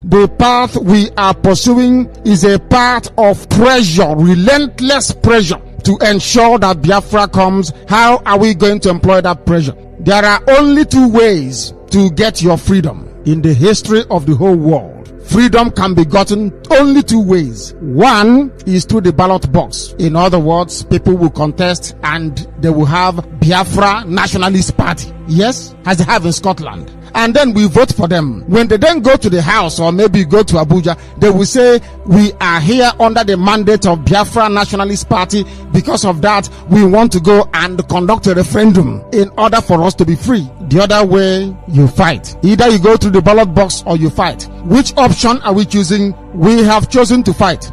The path we are pursuing is a path of pressure, relentless pressure, to ensure that Biafra comes. How are we going to employ that pressure? There are only two ways to get your freedom in the history of the whole world. Freedom can be gotten only two ways. One is through the ballot box. In other words, people will contest and they will have Biafra Nationalist Party. Yes, as they have in Scotland. And then we vote for them. When they then go to the house or maybe go to Abuja, they will say, we are here under the mandate of Biafra Nationalist Party. Because of that, we want to go and conduct a referendum in order for us to be free. The other way, you fight. Either you go through the ballot box or you fight. Which option are we choosing? We have chosen to fight.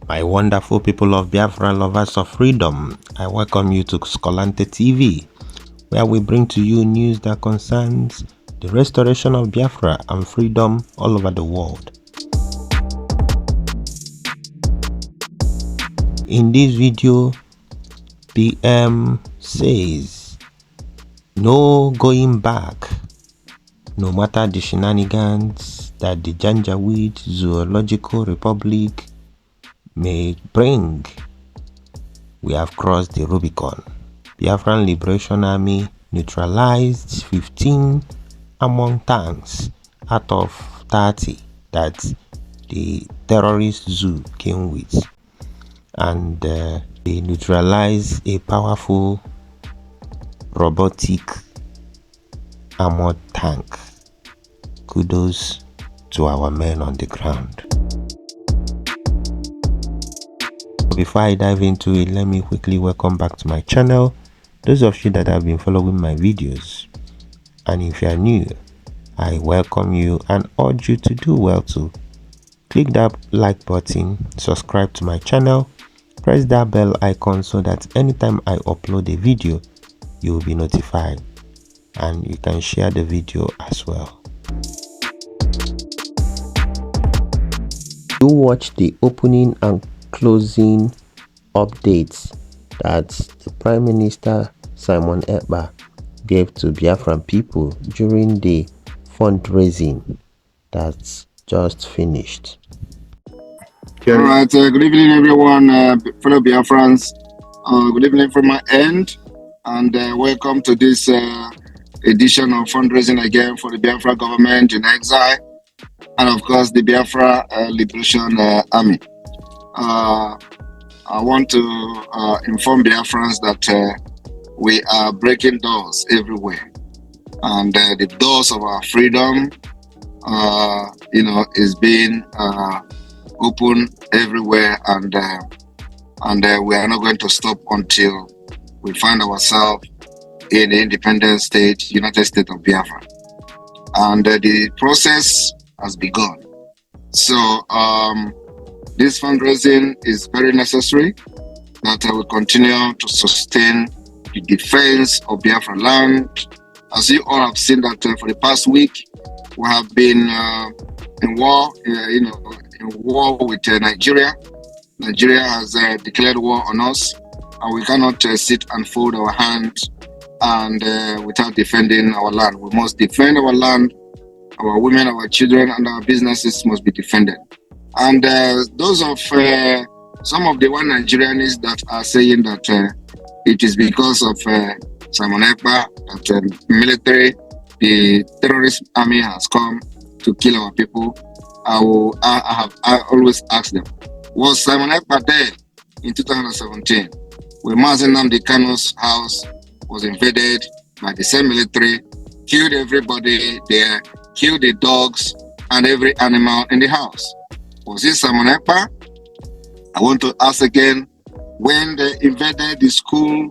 My wonderful people of Biafra, lovers of freedom, I welcome you to Skolante TV, where we bring to you news that concerns the restoration of Biafra and freedom all over the world. In this video, PM says, no going back, no matter the shenanigans that the Janjaweed Zoological Republic may bring. We have crossed the Rubicon. Biafran Liberation Army neutralized 15 among tanks out of 30 that the terrorist zoo came with, and they neutralized a powerful robotic Armod tank. Kudos to our men on the ground. Before I dive into it, let me quickly welcome back to my channel those of you that have been following my videos. And if you are new, I welcome you and urge you to do well to click that like button, subscribe to my channel, press that bell icon so that anytime I upload a video, you will be notified, and you can share the video as well. You watch the opening and closing updates that the Prime Minister Simon Ekpa gave to Biafran people during the fundraising that's just finished. All right, good evening everyone, fellow Biafrans. Good evening from my end, and welcome to this edition of fundraising again for the Biafra government in exile, and of course the Biafra Liberation Army. I want to inform Biafrans that we are breaking doors everywhere, and the doors of our freedom, is being open everywhere, and we are not going to stop until we find ourselves in the independent state, United States of Biafra, and the process has begun. So this fundraising is very necessary, that I will continue to sustain the defense of Biafra land. As you all have seen that for the past week, we have been in war, in war with Nigeria. Nigeria has declared war on us, and we cannot sit and fold our hands and without defending our land. We must defend our land. Our women, our children, and our businesses must be defended. And those of some of the one Nigerians that are saying that it is because of Simon Ekpa that military, the terrorist army has come to kill our people, I always ask them, was Simon Ekpa there in 2017 when Mazen Nnamdi Kanu's house was invaded by the same military, killed everybody there, killed the dogs and every animal in the house? Was it Simon Ekpa? I want to ask again, when they invaded the school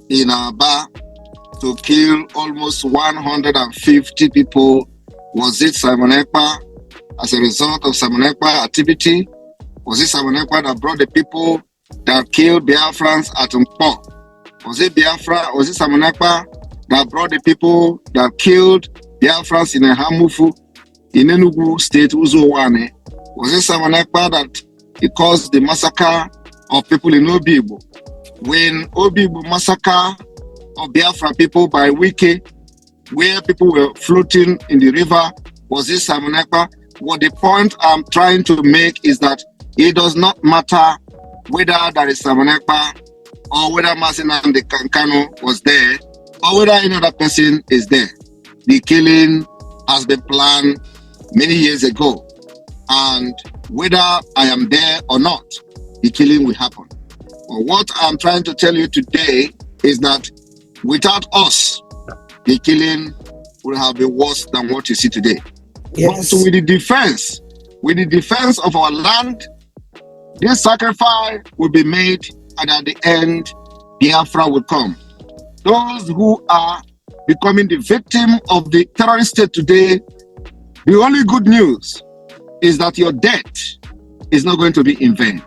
in Aba to kill almost 150 people, was it Simon Ekpa as a result of Simon Ekpa activity? Was it Simon Ekpa that brought the people that killed Biafrans at Mpo? Was it Simon Ekpa that brought the people that killed Biafrans in Hamufu, in Enugu State, Uzowane? Was it Simon Ekpa that he caused the massacre of people in Obibo? When Obibo massacre of Biafra people by Wike, where people were floating in the river, was it Simon Ekpa what the point I'm trying to make is that it does not matter whether there is Simon Ekpa or whether Masina and the Kankano was there or whether any other person is there. The killing has been planned many years ago, and whether I am there or not, the killing will happen. But what I'm trying to tell you today is that without us, the killing will have been worse than what you see today. Yes. But with the defense of our land, this sacrifice will be made, and at the end, Biafra will come. Those who are becoming the victim of the terrorist state today, the only good news is that your death is not going to be in vain.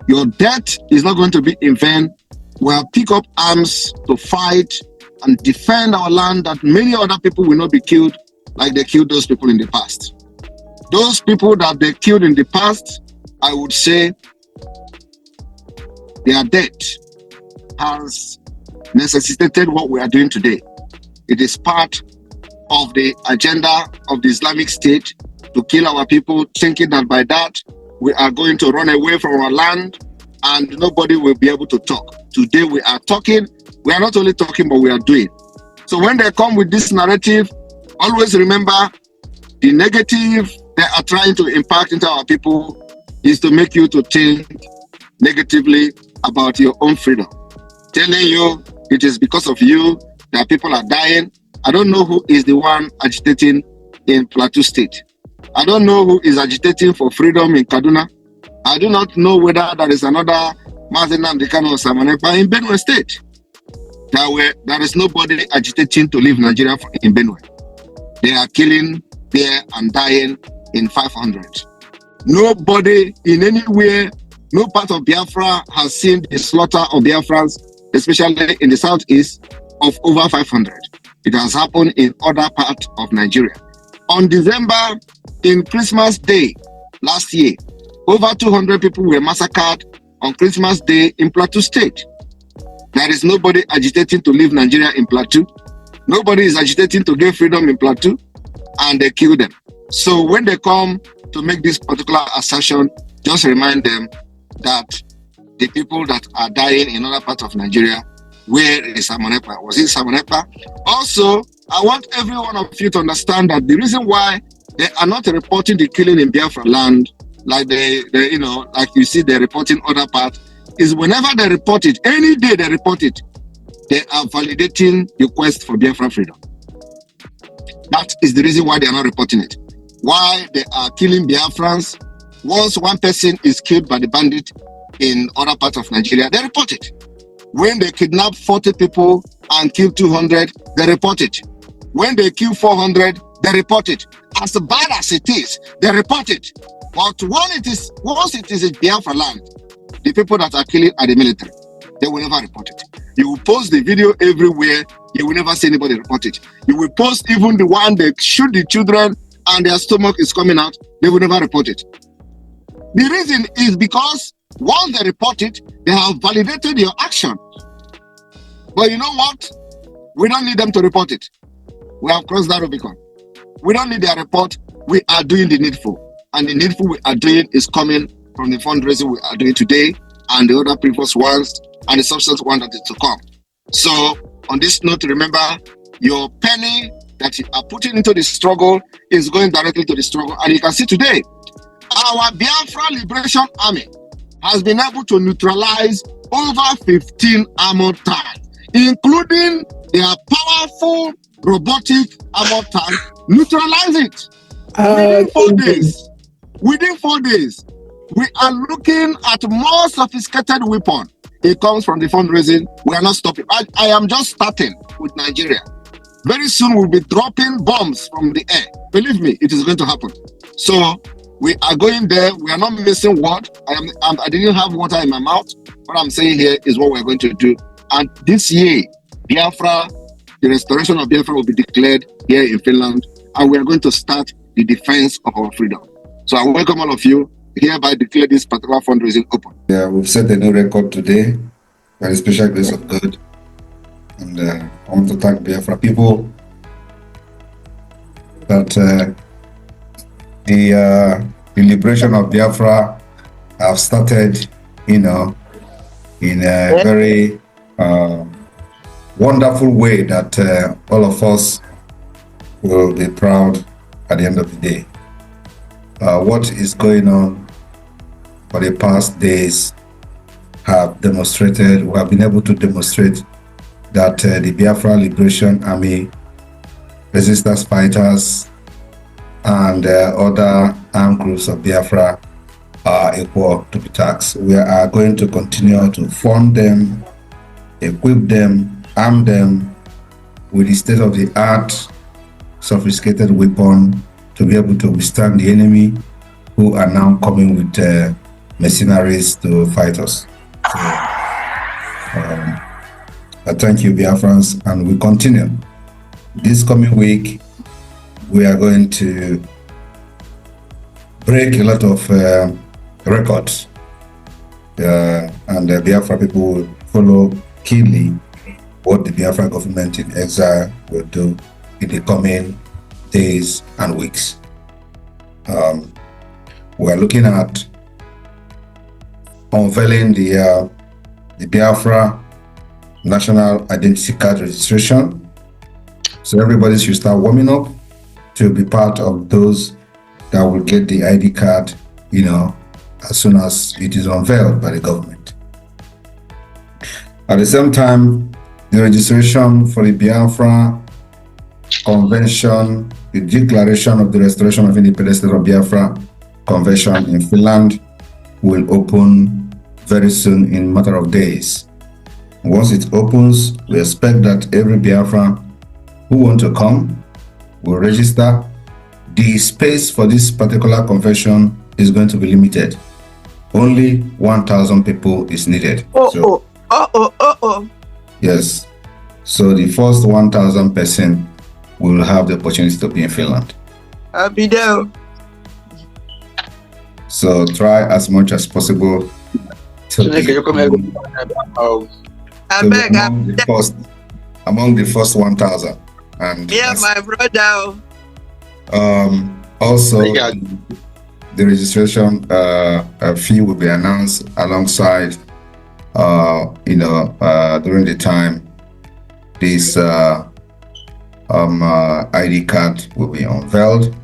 Your death is not going to be in vain. We'll pick up arms to fight and defend our land, that many other people will not be killed like they killed those people in the past. Those people that they killed in the past, I would say their death has necessitated what we are doing today. It is part of the agenda of the Islamic State to kill our people, thinking that by that we are going to run away from our land and nobody will be able to talk. Today we are talking. We are not only talking, but we are doing. So when they come with this narrative, always remember the negative they are trying to impact into our people is to make you to think negatively about your own freedom. Telling you it is because of you that people are dying. I don't know who is the one agitating in Plateau State. I don't know who is agitating for freedom in Kaduna. I do not know whether there is another Mazina Ndekano or Samanepa in Benue State. There is nobody agitating to leave Nigeria in Benue. They are killing there and dying in 500. Nobody in anywhere, no part of Biafra has seen the slaughter of Biafrans, especially in the southeast, of over 500. It has happened in other parts of Nigeria. On December, in Christmas Day last year, over 200 people were massacred on Christmas Day in Plateau State. There is nobody agitating to leave Nigeria in Plateau. Nobody is agitating to get freedom in Plateau, and they kill them. So when they come to make this particular assertion, just remind them that the people that are dying in other parts of Nigeria, where is Samonepa? Was it Samonepa? Also, I want every one of you to understand that the reason why they are not reporting the killing in Biafra land, like like you see they're reporting other parts, is whenever they report it, any day they report it, they are validating the quest for Biafra freedom. That is the reason why they are not reporting it. Why they are killing Biafrans. Once one person is killed by the bandit in other parts of Nigeria, they report it. When they kidnap 40 people and kill 200, they report it. When they kill 400, they report it. As bad as it is, they report it. But once it is a Biafra land, the people that are killing are the military. They will never report it. You will post the video everywhere. You will never see anybody report it. You will post even the one they shoot the children and their stomach is coming out. They will never report it. The reason is because once they report it, they have validated your action. But you know what? We don't need them to report it. We have crossed that Rubicon. We don't need their report. We are doing the needful. And the needful we are doing is coming from the fundraising we are doing today and the other previous ones and the subsequent one that is to come. So on this note, remember, your penny that you are putting into the struggle is going directly to the struggle. And you can see today, our Biafra Liberation Army has been able to neutralize over 15 armored tanks, including their powerful robotic armored tank. Neutralize it within 4 days. Within 4 days, we are looking at more sophisticated weapon. It comes from the fundraising. We are not stopping. I am just starting with Nigeria. Very soon we'll be dropping bombs from the air. Believe me, it is going to happen. So we are going there. We are not missing what. I didn't have water in my mouth. What I'm saying here is what we're going to do. And this year, Biafra, the restoration of Biafra will be declared here in Finland. And we are going to start the defense of our freedom. So I welcome all of you. Hereby declare this particular fundraising open. Yeah, we've set a new record today by the special grace of God. And I want to thank Biafra people that the liberation of Biafra have started, you know, in a very wonderful way that all of us will be proud at the end of the day. What is going on for the past days have demonstrated, we have been able to demonstrate that the Biafra Liberation Army, resistance fighters, and other armed groups of Biafra are equal to the task. We are going to continue to fund them, equip them, arm them with the state-of-the-art sophisticated weapon to be able to withstand the enemy who are now coming with mercenaries to fight us. So, I thank you, Biafrans, and we continue. This coming week, we are going to break a lot of records, and the Biafra people will follow keenly what the Biafra government in exile will do in the coming days and weeks. We are looking at unveiling the Biafra National Identity Card registration. So everybody should start warming up to be part of those that will get the ID card, you know, as soon as it is unveiled by the government. At the same time, the registration for the Biafra Convention, the Declaration of the Restoration of Independent State of Biafra Convention in Finland will open very soon in a matter of days. Once it opens, we expect that every Biafran who want to come will register. The space for this particular convention is going to be limited. Only 1,000 people is needed. Yes. So the first 1,000 person will have the opportunity to be in Finland. I'll be there. So try as much as possible to be among the first 1,000. And yeah, my brother. Also, the registration fee will be announced alongside, during the time this ID card will be unveiled.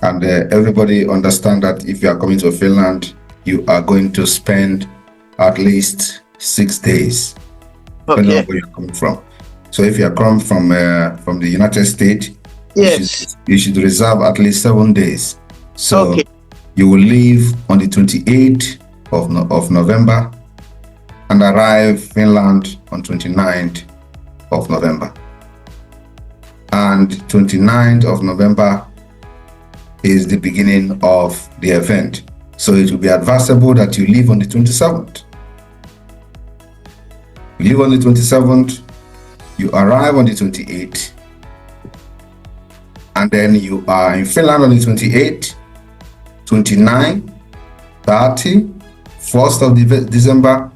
And everybody understand that if you are coming to Finland, you are going to spend at least 6 days, depending on where you're coming from. So if you are coming from the United States, yes, you should reserve at least 7 days. So you will leave on the 28th of November and arrive Finland on 29th of November. And 29th of November is the beginning of the event. So it will be advisable that you leave on the 27th. You leave on the 27th, you arrive on the 28th, and then you are in Finland on the 28th, 29th, 30th, 1st of December,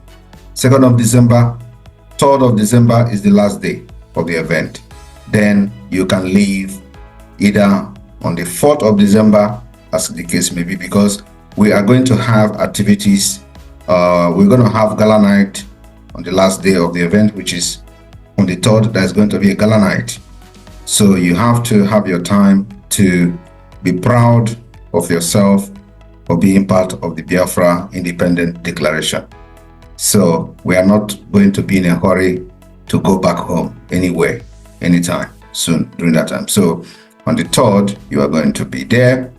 2nd of December, 3rd of December is the last day of the event. Then you can leave either on the 4th of December, as the case may be, because we are going to have activities. We're going to have gala night on the last day of the event, which is on the 3rd. There's going to be a gala night. So you have to have your time to be proud of yourself for being part of the Biafra Independent Declaration. So we are not going to be in a hurry to go back home anywhere, anytime soon during that time. So on the 3rd, you are going to be there.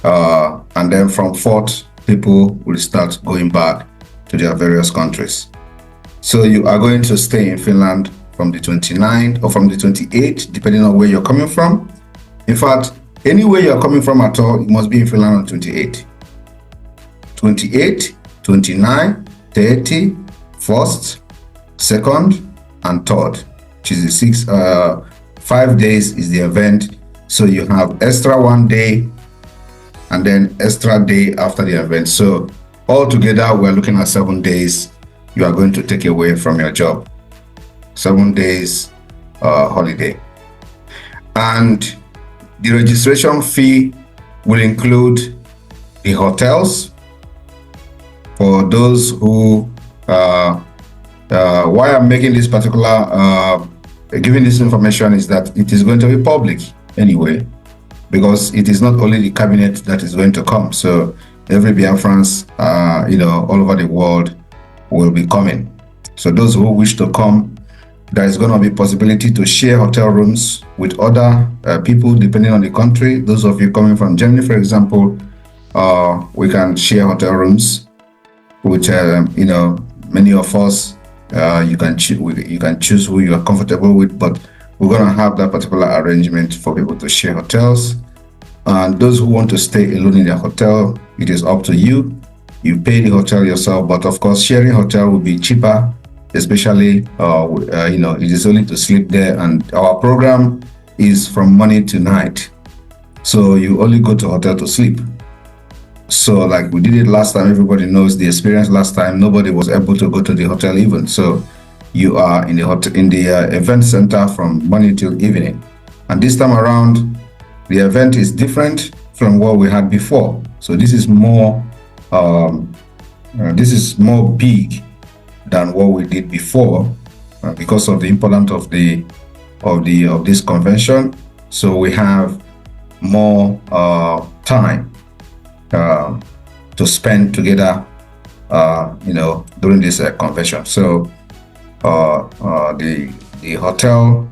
And then from 4th, people will start going back to their various countries. So you are going to stay in Finland from the 29th or from the 28th, depending on where you're coming from. In fact, anywhere you're coming from at all, you must be in Finland on 28th. 28, 29, 30, 1st, 2nd, and 3rd, which is the 5 days is the event. So you have extra 1 day and then extra day after the event. So altogether, we're looking at 7 days you are going to take away from your job. 7 days holiday. And the registration fee will include the hotels for those who why I'm making this particular giving this information is that it is going to be public anyway, because it is not only the cabinet that is going to come. So every Biafrans, all over the world will be coming. So those who wish to come, there is going to be possibility to share hotel rooms with other people depending on the country. Those of you coming from Germany, for example, we can share hotel rooms, which many of us. You can choose who you are comfortable with, but we're going to have that particular arrangement for people to share hotels. And those who want to stay alone in their hotel, it is up to you. You pay the hotel yourself, but of course sharing hotel will be cheaper, especially it is only to sleep there, and our program is from morning to night, so you only go to hotel to sleep. So like we did it last time, everybody knows the experience last time. Nobody was able to go to the hotel even. So you are in the hotel, in the event center from morning till evening. And this time around, the event is different from what we had before. So this is more big than what we did before because of the importance of this convention. So we have more time to spend together, during this convention. So the hotel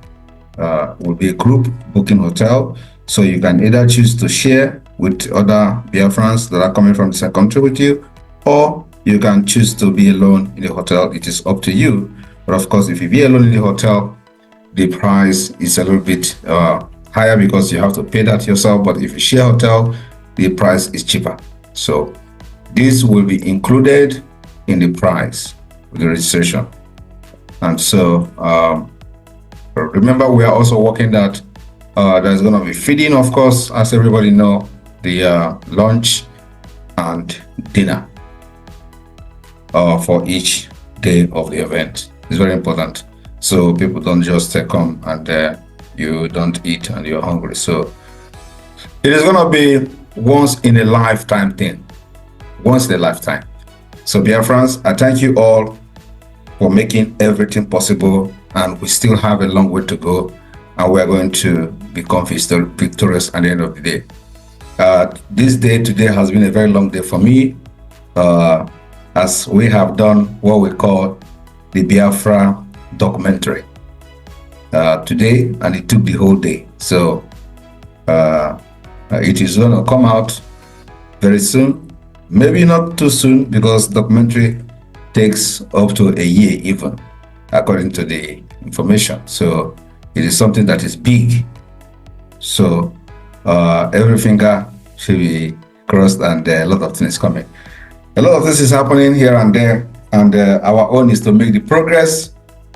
will be a group booking hotel. So you can either choose to share with other Biafrans that are coming from the same country with you, or you can choose to be alone in the hotel. It is up to you. But of course, if you be alone in the hotel, the price is a little bit higher because you have to pay that yourself. But if you share hotel, the price is cheaper. So this will be included in the price of the registration. And so remember, we are also working that there's going to be feeding, of course, as everybody know, the lunch and dinner for each day of the event. It's very important, so people don't just come and you don't eat and you're hungry. So it is going to be once in a lifetime thing, once in a lifetime. So Biafrans, I thank you all for making everything possible, and we still have a long way to go, and we are going to become victorious at the end of the day. This day today has been a very long day for me, as we have done what we call the Biafra documentary today, and it took the whole day. So it is going to come out very soon, maybe not too soon, because documentary takes up to a year even, according to the information. So it is something that is big. So every finger should be crossed, and a lot of things coming. A lot of this is happening here and there, and our own is to make the progress.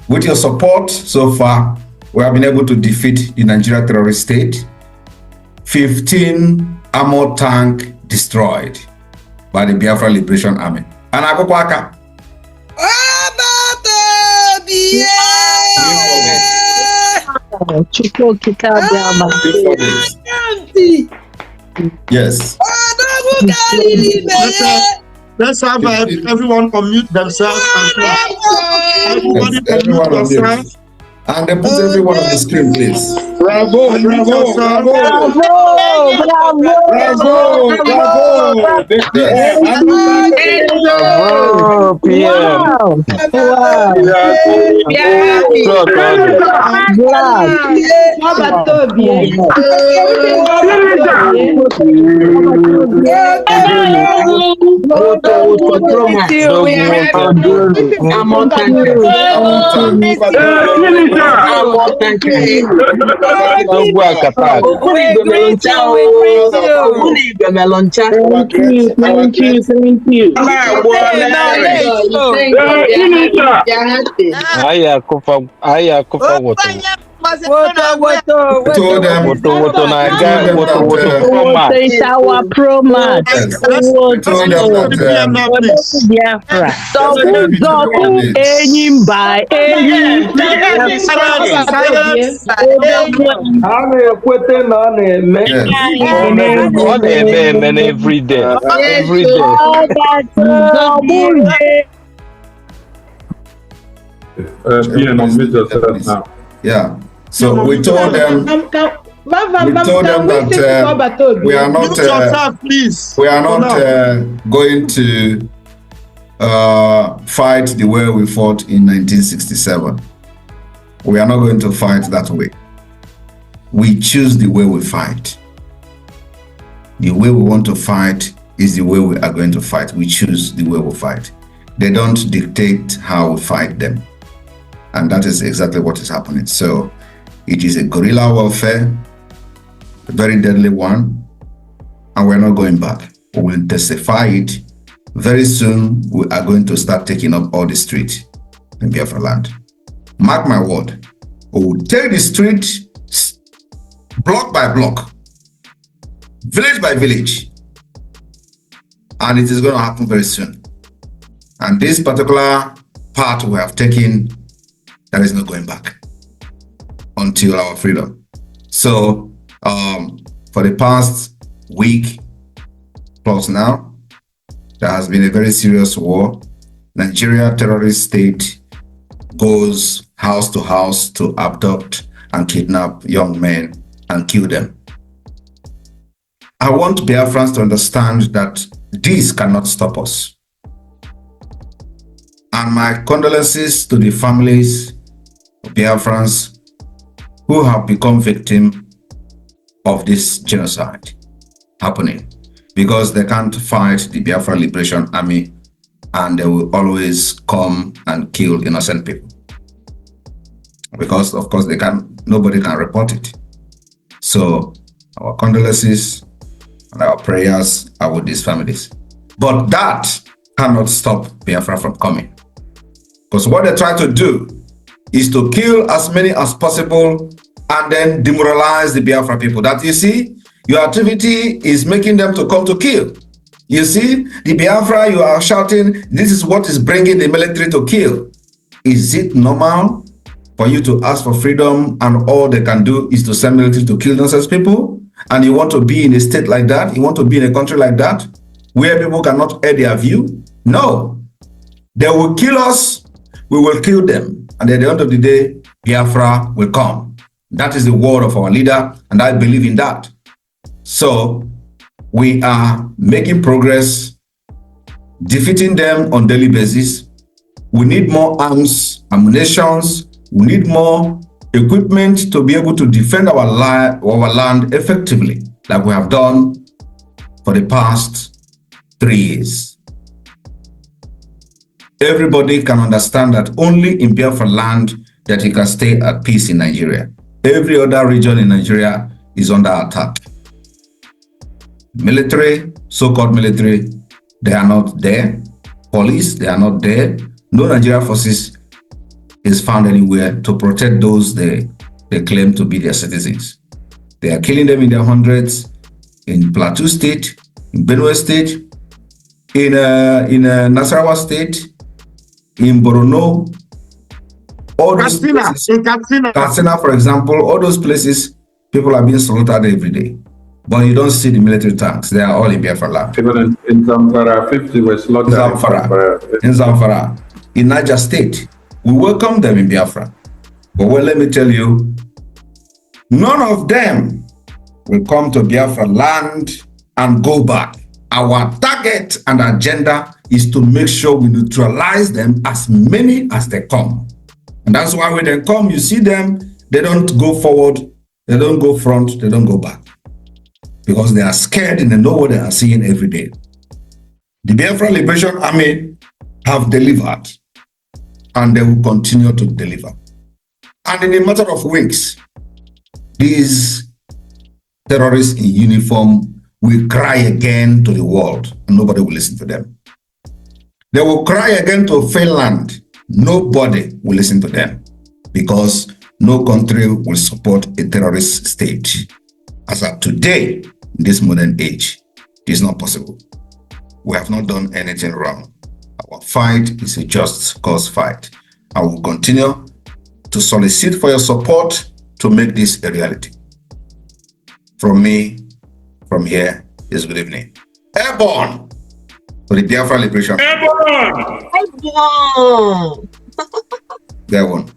With your support so far, we have been able to defeat the Nigeria terrorist state. 15 Armod tank destroyed by the Biafra Liberation Army. And Akokwaka. Yes. Let's have everyone unmute themselves and everybody unmute themselves. And then put everyone on the screen, please. Bravo, bravo, bravo, bravo, bravo, told them Woto is our promat. yes. We told them that Biafra. Zobu enyim by enyim. every day. Every day. Yeah. So we told them that we are not going to fight the way we fought in 1967. We are not going to fight that way. We choose the way we fight. The way we want to fight is the way we are going to fight. We choose the way we fight. They don't dictate how we fight them. And that is exactly what is happening. So it is a guerrilla warfare, a very deadly one, and we're not going back. We will intensify it. Very soon, we are going to start taking up all the streets in Biafra land. Mark my word, we will take the street block by block, village by village, and it is going to happen very soon. And this particular part we have taken, there is no going back until our freedom. So for the past week plus now, there has been a very serious war. Nigeria terrorist state goes house to house to abduct and kidnap young men and kill them. I want Biafrans to understand that this cannot stop us. And my condolences to the families of Biafrans who have become victims of this genocide happening, because they can't fight the Biafra Liberation Army and they will always come and kill innocent people. Because of course nobody can report it. So our condolences and our prayers are with these families. But that cannot stop Biafra from coming. Because what they try to do is to kill as many as possible and then demoralize the Biafra people. That you see, your activity is making them to come to kill. You see, the Biafra, you are shouting, this is what is bringing the military to kill. Is it normal for you to ask for freedom and all they can do is to send military to kill nonsense people? And you want to be in a state like that? You want to be in a country like that where people cannot air their view? No. They will kill us, we will kill them. And at the end of the day, Biafra will come. That is the word of our leader, and I believe in that. So we are making progress, defeating them on daily basis. We need more arms, ammunitions. We need more equipment to be able to defend our land effectively, like we have done for the past 3 years. Everybody can understand that only in Biafra land that you can stay at peace in Nigeria. Every other region in Nigeria is under attack. Military, so-called military, they are not there. Police, they are not there. No Nigerian forces is found anywhere to protect those they claim to be their citizens. They are killing them in their hundreds in Plateau State, in Benue State, in Nasarawa State, in Borno, all those places, Katsina, for example, all those places, people are being slaughtered every day. But you don't see the military tanks. They are all in Biafra land. Even in Zamfara, 50 were slaughtered. In Zamfara, in Niger State, we welcome them in Biafra. But well, let me tell you, none of them will come to Biafra land and go back. Our target and agenda is to make sure we neutralize them as many as they come. And that's why when they come, you see them, they don't go forward, they don't go front, they don't go back. Because they are scared and they know what they are seeing every day. The Biafra Liberation Army have delivered and they will continue to deliver. And in a matter of weeks, these terrorists in uniform will cry again to the world and nobody will listen to them. They will cry again to Finland. Nobody will listen to them because No country will support a terrorist state. As of today, in this modern age, it is not possible. We have not done anything wrong. Our fight is a just cause fight. I will continue to solicit for your support to make this a reality. From me, from here, is good evening. Airborne for the Biafra Liberation. Airborne! There one.